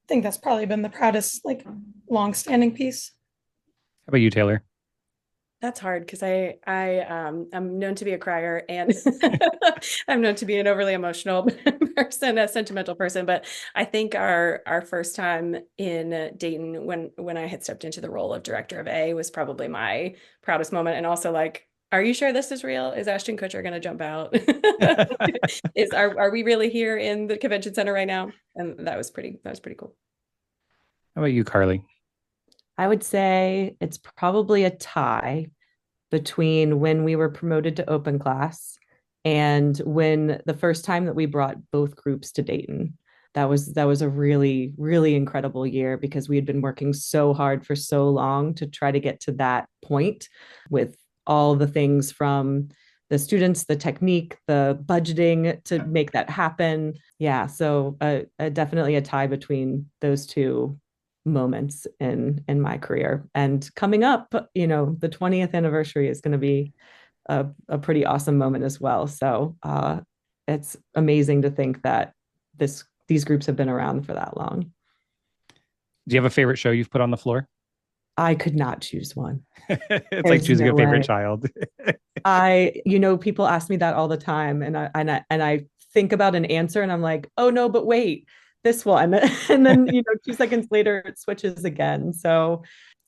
think that's probably been the proudest, like, long-standing piece.
How about you, Taylor?
That's hard because I'm known to be a crier, and I'm known to be an overly emotional person, a sentimental person. But I think our first time in Dayton when I had stepped into the role of director of A was probably my proudest moment. And also, like, are you sure this is real? Is Ashton Kutcher going to jump out? Are we really here in the convention center right now? And that was pretty cool.
How about you, Carly?
I would say it's probably a tie between when we were promoted to open class and when the first time that we brought both groups to Dayton. That was a really, really incredible year because we had been working so hard for so long to try to get to that point with all the things from the students, the technique, the budgeting to make that happen. Yeah, so definitely a tie between those two moments in my career. And coming up, the 20th anniversary is going to be a pretty awesome moment as well. So it's amazing to think that these groups have been around for that long.
Do you have a favorite show you've put on the floor?
I could not choose one.
It's like choosing a favorite child.
People ask me that all the time, and I think about an answer, and I'm like, oh no, but wait, this one. And then 2 seconds later it switches again. So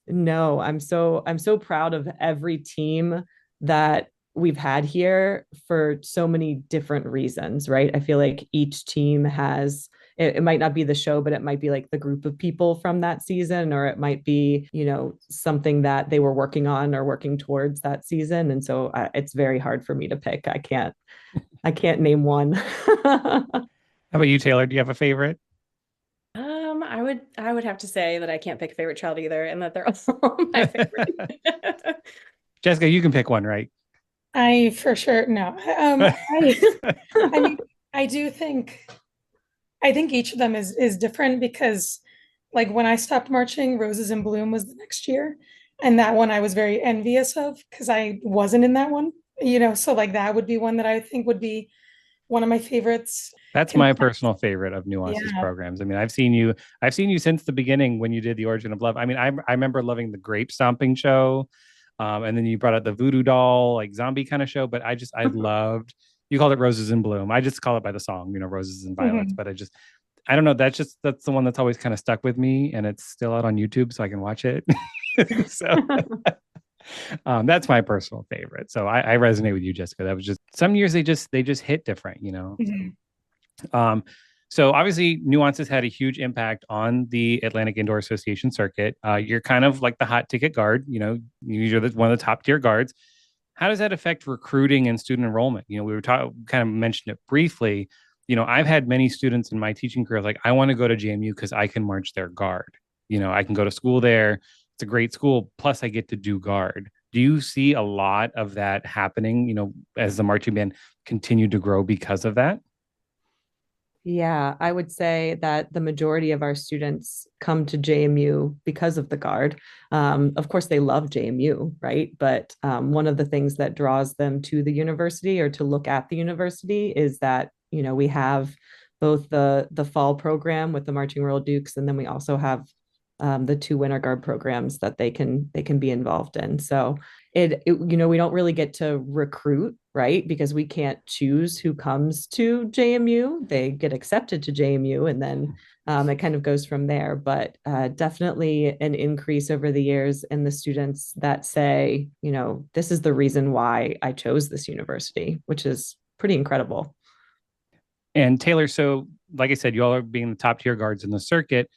no, I'm so proud of every team that we've had here for so many different reasons, right? I feel like each team has it might not be the show, but it might be like the group of people from that season, or it might be, something that they were working on or working towards that season. And so it's very hard for me to pick. I can't name one.
How about you, Taylor? Do you have a favorite?
I would have to say that I can't pick a favorite child either, and that they're all my favorite.
Jessica, you can pick one, right?
I for sure no. I mean, I think each of them is different because, like, when I stopped marching, Roses in Bloom was the next year, and that one I was very envious of because I wasn't in that one. So like that would be one that I think would be one of my favorites.
That's my personal favorite of Nuance's
Yeah.
programs. I mean, I've seen you since the beginning when you did the Origin of Love. I mean, I remember loving the grape stomping show. And then you brought out the voodoo doll, like zombie kind of show. But I loved, you called it Roses in Bloom. I just call it by the song, Roses and Violets.
Mhm.
But I don't know. That's the one that's always kind of stuck with me. And it's still out on YouTube so I can watch it. So that's my personal favorite. So I resonate with you, Jessica. That was just, some years they just hit different,
Mhm.
So obviously Nuance has had a huge impact on the Atlantic Indoor Association circuit. You're kind of like the hot ticket guard, you're one of the top tier guards. How does that affect recruiting and student enrollment? We were kind of mentioned it briefly. I've had many students in my teaching career like, I want to go to JMU because I can march their guard. I can go to school there. It's a great school. Plus I get to do guard. Do you see a lot of that happening, as the marching band continued to grow because of that?
Yeah, I would say that the majority of our students come to JMU because of the Guard. Of course, they love JMU, right? But one of the things that draws them to the university or to look at the university is that, we have both the fall program with the Marching Royal Dukes, and then we also have the two Winter Guard programs that they can be involved in. So we don't really get to recruit, right? Because we can't choose who comes to JMU. They get accepted to JMU, and then it kind of goes from there. But definitely an increase over the years in the students that say, this is the reason why I chose this university, which is pretty incredible.
And Taylor, so like I said, you all are being the top tier guards in the circuit.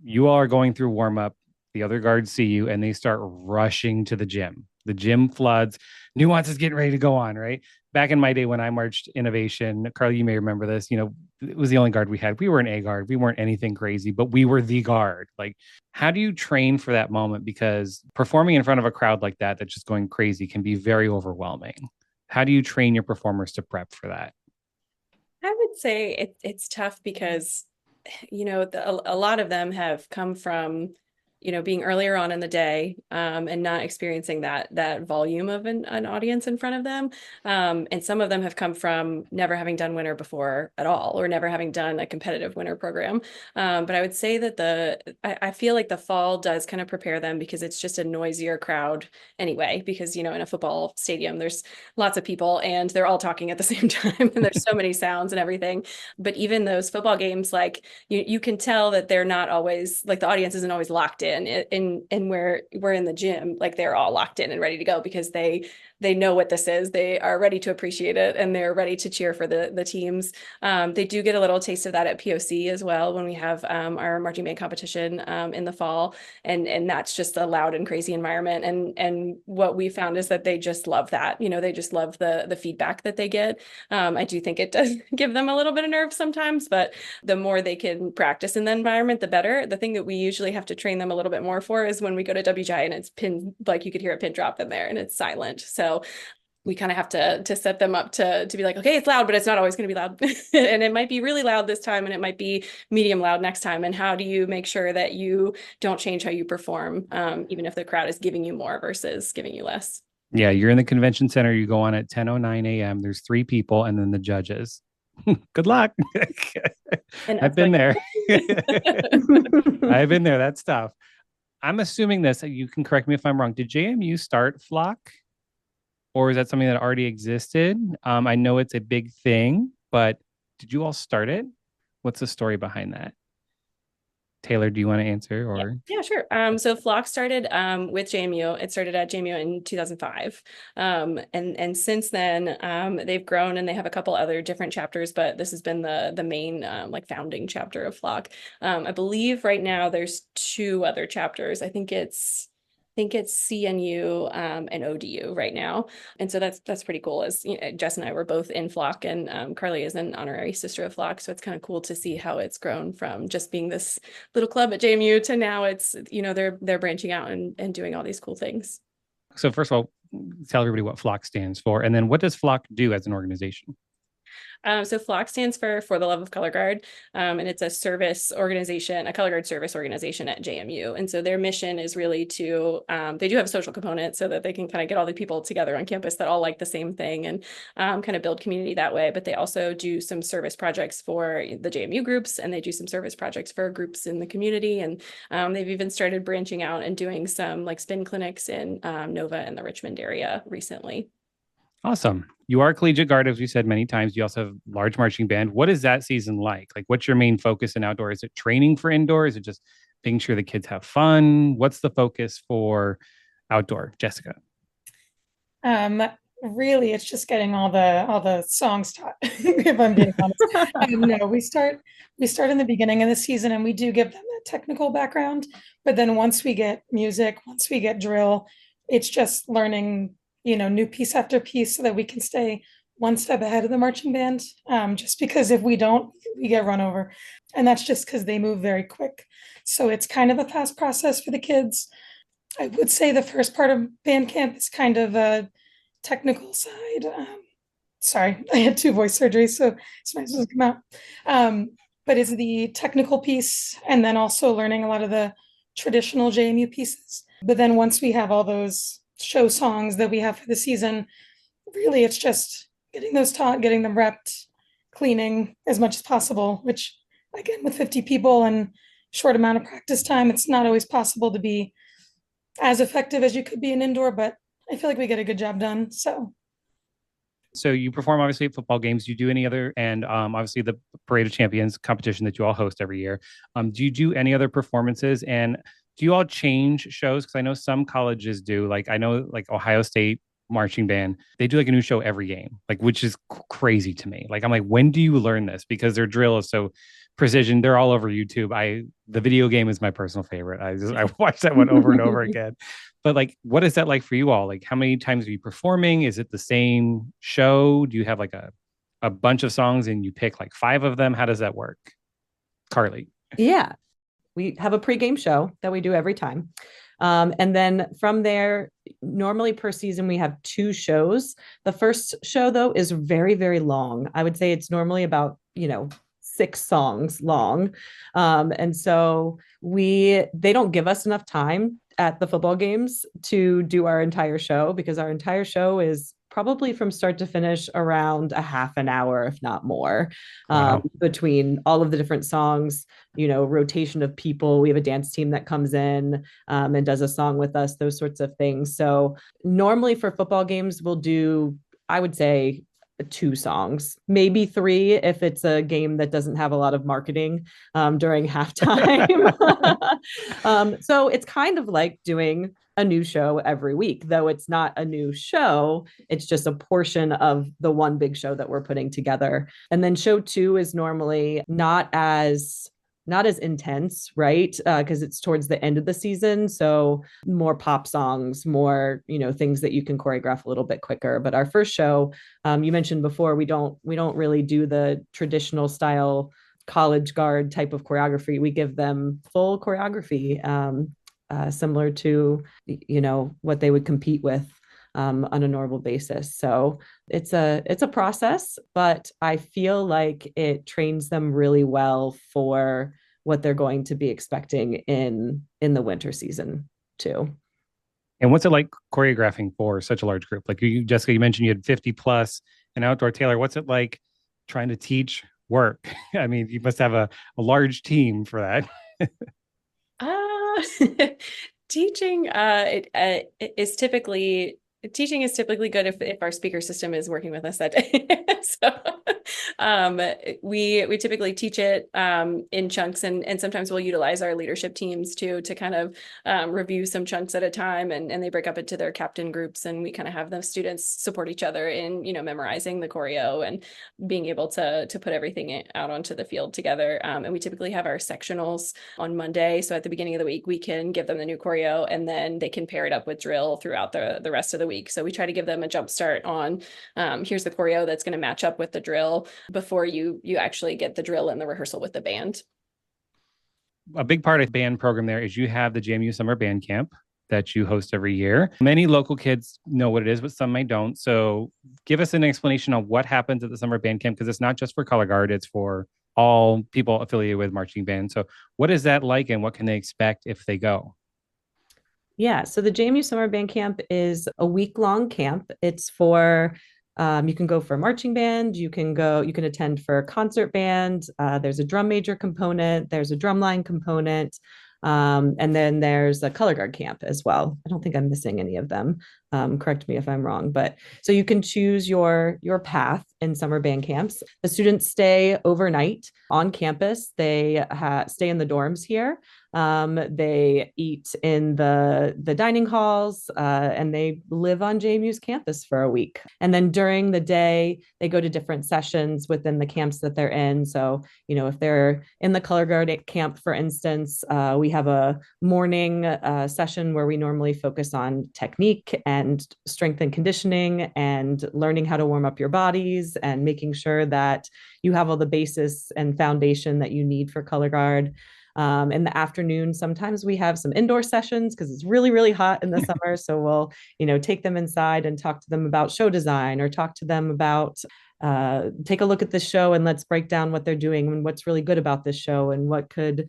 You all are going through warm up. The other guards see you and they start rushing to the gym. The gym floods. Nuance is getting ready to go on, right? Back in my day when I marched Innovation, Carly, you may remember this, it was the only guard we had. We were an A guard. We weren't anything crazy, but we were the guard. Like, how do you train for that moment? Because performing in front of a crowd like that, that's just going crazy, can be very overwhelming. How do you train your performers to prep for that?
I would say it's tough because, a lot of them have come from, being earlier on in the day, and not experiencing that volume of an audience in front of them. And some of them have come from never having done winter before at all, or never having done a competitive winter program. But I would say that I feel like the fall does kind of prepare them because it's just a noisier crowd anyway, because, in a football stadium, there's lots of people and they're all talking at the same time and there's so many sounds and everything. But even those football games, like you can tell that they're not always, like, the audience isn't always locked in where we're in the gym, like, they're all locked in and ready to go because they know what this is. They are ready to appreciate it and they're ready to cheer for the teams. They do get a little taste of that at POC as well when we have our marching band competition in the fall, and that's just a loud and crazy environment. And what we found is that they just love that. They just love the feedback that they get. I do think it does give them a little bit of nerves sometimes, but the more they can practice in the environment, the better. The thing that we usually have to train them a little bit more for is when we go to WGI and it's pin, like, you could hear a pin drop in there and it's silent. So we kind of have to set them up to be like, okay, it's loud, but it's not always going to be loud. And it might be really loud this time and it might be medium loud next time. And how do you make sure that you don't change how you perform, even if the crowd is giving you more versus giving you less?
Yeah, you're in the convention center. You go on at 10:09 a.m. There's 3 people and then the judges. Good luck. I've been there. I've been there. That's tough. I'm assuming this, you can correct me if I'm wrong. Did JMU start Flock? Or is that something that already existed? I know it's a big thing, but did you all start it? What's the story behind that? Taylor, do you want to answer? Or
Yeah, sure. So Flock started with JMU. It started at JMU in 2005. And since then, they've grown and they have a couple other different chapters, but this has been the main like founding chapter of Flock. I believe right now there's 2 other chapters. I think it's CNU and ODU right now. And so that's pretty cool. As Jess and I were both in Flock, and Carly is an honorary sister of Flock. So it's kind of cool to see how it's grown from just being this little club at JMU to now it's, they're branching out and doing all these cool things.
so first of all, tell everybody what Flock stands for. And then what does Flock do as an organization?
So FLOC stands for the Love of Colorguard, and it's a service organization, a color guard service organization at JMU. And so their mission is really to, they do have a social component so that they can kind of get all the people together on campus that all like the same thing and kind of build community that way. But they also do some service projects for the JMU groups, and they do some service projects for groups in the community. And they've even started branching out and doing some like spin clinics in Nova and the Richmond area recently.
Awesome. You are collegiate guard, as we said many times. You also have large marching band. What is that season like? Like, what's your main focus in outdoor? Is it training for indoor? Is it just making sure the kids have fun? What's the focus for outdoor, Jessica?
Really, it's just getting all the songs taught, if I'm being honest. No, we start in the beginning of the season and we do give them that technical background. But then once we get music, once we get drill, it's just learning, new piece after piece so that we can stay one step ahead of the marching band. Just because if we don't, we get run over. And that's just because they move very quick. So it's kind of a fast process for the kids. I would say the first part of band camp is kind of a technical side. Sorry, I had 2 voice surgeries, so it's nice to come out. But it's the technical piece and then also learning a lot of the traditional JMU pieces. But then once we have all those show songs that we have for the season, really it's just getting those taught, getting them repped, cleaning as much as possible, which again, with 50 people and short amount of practice time, it's not always possible to be as effective as you could be in indoor, but I feel like we get a good job done. So
you perform obviously at football games. Do you do any other, and obviously the Parade of Champions competition that you all host every year. Do you do any other performances, and do you all change shows? Because I know some colleges do. Like I know like Ohio State marching band, they do like a new show every game, like which is crazy to me. Like I'm like, when do you learn this? Because their drill is so precision. They're all over YouTube. The video game is my personal favorite. I watch that one over and over again. But like, what is that like for you all? Like, how many times are you performing? Is it the same show? Do you have like a bunch of songs and you pick like 5 of them? How does that work? Carly.
Yeah, we have a pregame show that we do every time. And then from there, normally per season, we have 2 shows. The first show, though, is very, very long. I would say it's normally about, 6 songs long. And so they don't give us enough time at the football games to do our entire show, because our entire show is probably from start to finish around a half an hour, if not more,
Wow.
between all of the different songs, rotation of people. We have a dance team that comes in and does a song with us, those sorts of things. So normally for football games, we'll do, I would say, 2 songs, maybe 3 if it's a game that doesn't have a lot of marketing during halftime. So it's kind of like doing a new show every week, though it's not a new show. It's just a portion of the one big show that we're putting together. And then show 2 is normally not as intense, right? Because it's towards the end of the season. So more pop songs, more, things that you can choreograph a little bit quicker. But our first show, you mentioned before, we don't really do the traditional style college guard type of choreography. We give them full choreography, similar to, what they would compete with on a normal basis. So it's a process, but I feel like it trains them really well for what they're going to be expecting in the winter season too.
And what's it like choreographing for such a large group? Like you, Jessica, you mentioned you had 50 plus an outdoor. Taylor, what's it like trying to teach work? I mean, you must have a large team for that.
Teaching teaching is typically good if our speaker system is working with us that day. We typically teach it in chunks, and sometimes we'll utilize our leadership teams to kind of review some chunks at a time, and they break up into their captain groups, and we kind of have the students support each other in memorizing the choreo and being able to put everything out onto the field together. And we typically have our sectionals on Monday, so at the beginning of the week we can give them the new choreo, and then they can pair it up with drill throughout the rest of the week. So we try to give them a jump start on here's the choreo that's going to match up with the drill before you actually get the drill and the rehearsal with the band.
A big part of the band program there is you have the JMU Summer Band Camp. that you host every year. Many local kids know what it is, but some may don't. So give us an explanation on what happens at the summer band camp, because it's not just for Color Guard, it's for all people affiliated with marching band. So what is that like, and what can they expect if they go?
Yeah, so the JMU Summer Band Camp is a week-long camp. It's for you can go for marching band, you can attend for concert band. There's a drum major component, there's a drumline component, and then there's a color guard camp as well. I don't think I'm missing any of them. Correct me if I'm wrong, but so you can choose your path in summer band camps. The students stay overnight on campus. They stay in the dorms here. They eat in the dining halls, and they live on JMU's campus for a week. And then during the day, they go to different sessions within the camps that they're in. So, if they're in the color guard camp, for instance, we have a morning session where we normally focus on technique and strength and conditioning and learning how to warm up your bodies and making sure that you have all the basis and foundation that you need for color guard. In the afternoon, sometimes we have some indoor sessions because it's really, really hot in the summer. So we'll, take them inside and talk to them about show design, or talk to them about take a look at this show and let's break down what they're doing and what's really good about this show and what could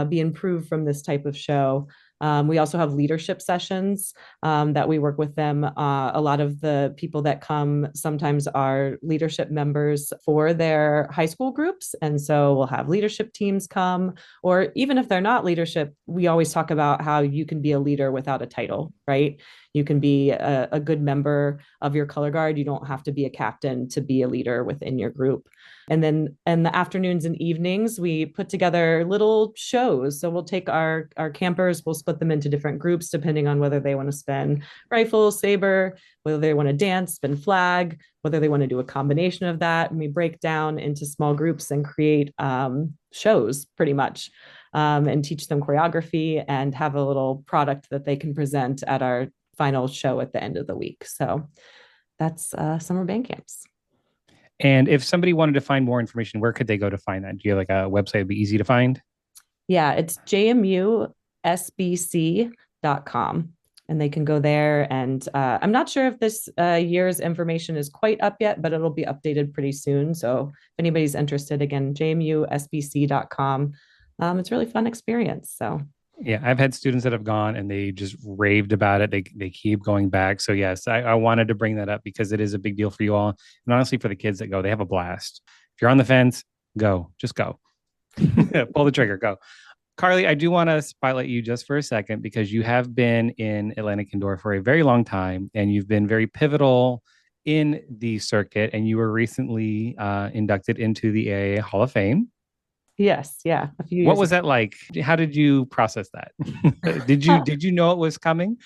be improved from this type of show. We also have leadership sessions that we work with them. A lot of the people that come sometimes are leadership members for their high school groups. And so we'll have leadership teams come, or even if they're not leadership, we always talk about how you can be a leader without a title, right? You can be a good member of your color guard. You don't have to be a captain to be a leader within your group. And then in the afternoons and evenings, we put together little shows. So we'll take our campers, we'll split them into different groups depending on whether they want to spin rifle, saber, whether they want to dance, spin flag, whether they want to do a combination of that. And we break down into small groups and create shows pretty much, and teach them choreography and have a little product that they can present at our final show at the end of the week. So that's summer band camps.
And if somebody wanted to find more information, where could they go to find that? Do you have like a website that'd be easy to find?
Yeah, it's jmusbc.com. And they can go there. And I'm not sure if this year's information is quite up yet, but it'll be updated pretty soon. So if anybody's interested, again, jmusbc.com. It's a really fun experience. So
yeah, I've had students that have gone and they just raved about it. They keep going back. So yes, I wanted to bring that up because it is a big deal for you all. And honestly, for the kids that go, they have a blast. If you're on the fence, go. Just go. Pull the trigger, go. Carly, I do want to spotlight you just for a second because you have been in Atlantic Indoor for a very long time and you've been very pivotal in the circuit, and you were recently inducted into the AAA Hall of Fame.
Yes, yeah. A few years
What was that like? How did you process that? Did you know it was coming?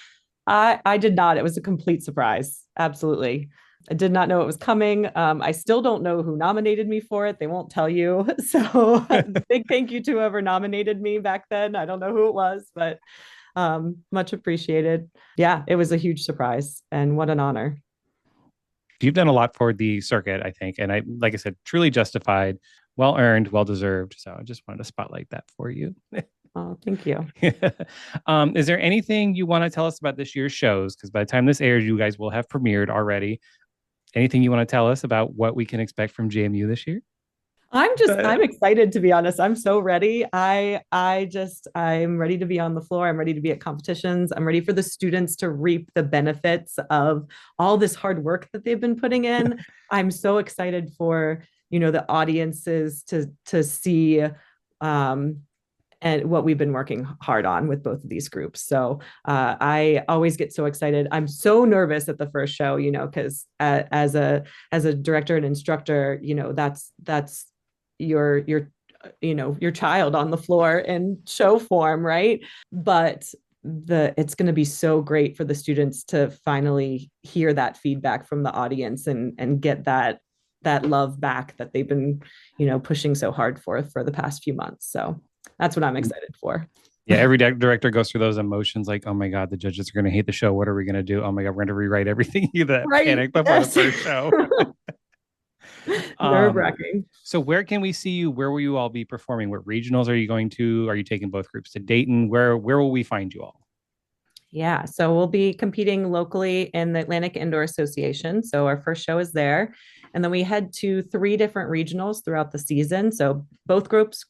I did not. It was a complete surprise. Absolutely. I did not know it was coming. I still don't know who nominated me for it. They won't tell you. So big thank you to whoever nominated me back then. I don't know who it was, but much appreciated. Yeah, it was a huge surprise and what an honor.
You've done a lot for the circuit, I think. And like I said, truly justified, well earned, well deserved. So I just wanted to spotlight that for you.
Oh, thank you.
Is there anything you want to tell us about this year's shows? Because by the time this airs, you guys will have premiered already. Anything you want to tell us about what we can expect from JMU this year?
I'm excited, to be honest. I'm so ready. I'm ready to be on the floor. I'm ready to be at competitions. I'm ready for the students to reap the benefits of all this hard work that they've been putting in. I'm so excited for, the audiences to see and what we've been working hard on with both of these groups. So I always get so excited. I'm so nervous at the first show, because as a director and instructor, that's your child on the floor in show form, right? But it's going to be so great for the students to finally hear that feedback from the audience and get that love back that they've been, pushing so hard for the past few months. So that's what I'm excited for.
Yeah, every director goes through those emotions like, oh my God, the judges are going to hate the show. What are we going to do? Oh my God, we're going to rewrite everything that panicked before the first show.
Nerve-wracking.
So where can we see you? Where will you all be performing? What regionals are you going to? Are you taking both groups to Dayton? Where will we find you all?
Yeah, so we'll be competing locally in the Atlantic Indoor Association. So our first show is there. And then we head to 3 different regionals throughout the season. So both groups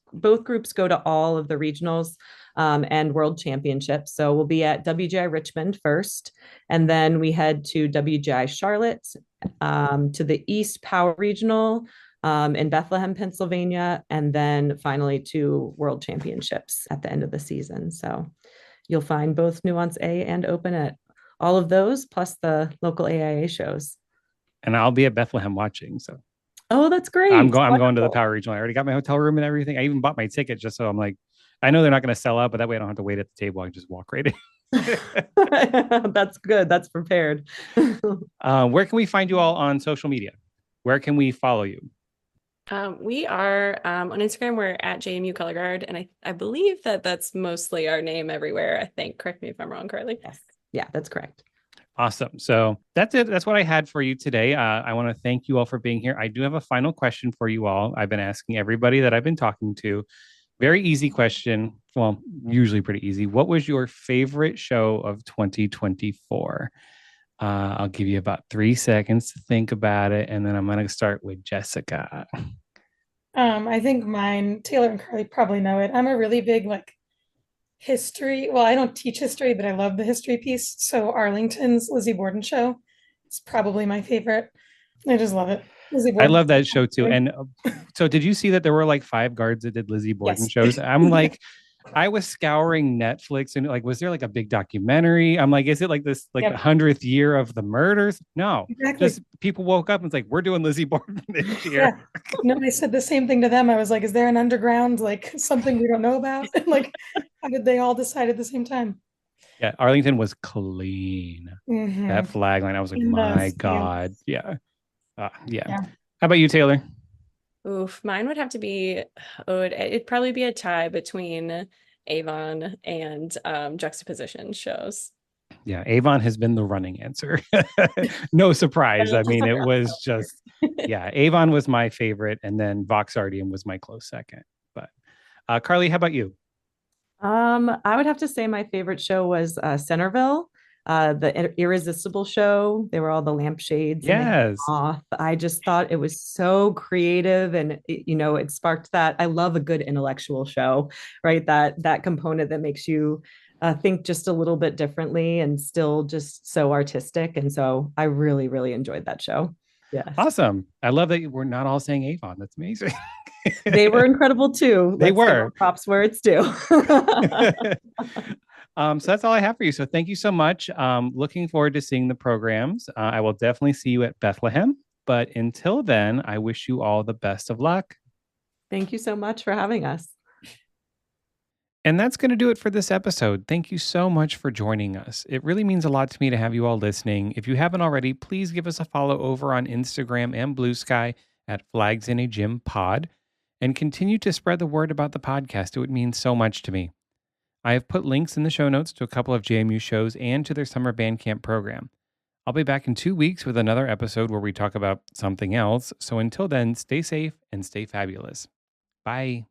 go to all of the regionals and world championships. So we'll be at WGI Richmond first, and then we head to WGI Charlotte, to the East Power Regional in Bethlehem, Pennsylvania, and then finally to World Championships at the end of the season. So you'll find both Nuance A and Open at all of those, plus the local AIA shows.
And I'll be at Bethlehem watching. So
Oh, that's great.
I'm going to the
Wonderful.
Power Regional. I already got my hotel room and everything. I even bought my ticket just so I'm like, I know they're not going to sell out, but that way I don't have to wait at the table. I can just walk right in.
That's good. That's prepared.
Where can we find you all on social media? Where can we follow you?
We are on Instagram. We're at JMU Colorguard, and I believe that that's mostly our name everywhere. I think. Correct me if I'm wrong, Carly.
Yes. Yeah, that's correct.
Awesome. So that's it. That's what I had for you today. I want to thank you all for being here. I do have a final question for you all. I've been asking everybody that I've been talking to. Very easy question. Well, usually pretty easy. What was your favorite show of 2024? I'll give you about 3 seconds to think about it, and then I'm going to start with Jessica.
I think mine, Taylor and Carly probably know it. I'm a really big history. Well, I don't teach history, but I love the history piece. So Arlington's Lizzie Borden show is probably my favorite. I just love it. Lizzie
I
Borden.
love that show too. And so did you see that there were like 5 guards that did Lizzie Borden
Yes.
shows? I'm like, I was scouring Netflix and like, was there like a big documentary? I'm like, is it like this, like
Yep.
the 100th year of the murders? No,
Exactly.
just people woke up and it's like, we're doing Lizzie Borden this year.
Yeah. No, I said the same thing to them. I was like, is there an underground, something we don't know about? How did they all decide at the same time?
Yeah, Arlington was clean.
Mhm.
That flag line, I was like,
In the
my
stamps.
God. Yeah. Yeah.
Yeah.
How about you, Taylor?
Oof, mine would have to be. It'd probably be a tie between Avon and Juxtaposition shows.
Yeah, Avon has been the running answer. No surprise. I mean, it was just, yeah, Avon was my favorite, and then Vox Ardium was my close second. But Carly, how about you?
I would have to say my favorite show was Centerville, the Irresistible show. They were all the lampshades. And
Yes.
moth. I just thought it was so creative, and it sparked that. I love a good intellectual show, right? That component that makes you think just a little bit differently and still just so artistic. And so I really, really enjoyed that show. Yes.
Awesome. I love that we're not all saying Avon. That's amazing.
They were incredible too.
They
Let's give
were.
them props where it's due.
So that's all I have for you. So thank you so much. Looking forward to seeing the programs. I will definitely see you at Bethlehem. But until then, I wish you all the best of luck.
Thank you so much for having us.
And that's going to do it for this episode. Thank you so much for joining us. It really means a lot to me to have you all listening. If you haven't already, please give us a follow over on Instagram and Blue Sky at Flags in a Gym Pod, and continue to spread the word about the podcast. It would mean so much to me. I have put links in the show notes to a couple of JMU shows and to their summer band camp program. I'll be back in 2 weeks with another episode where we talk about something else. So until then, stay safe and stay fabulous. Bye.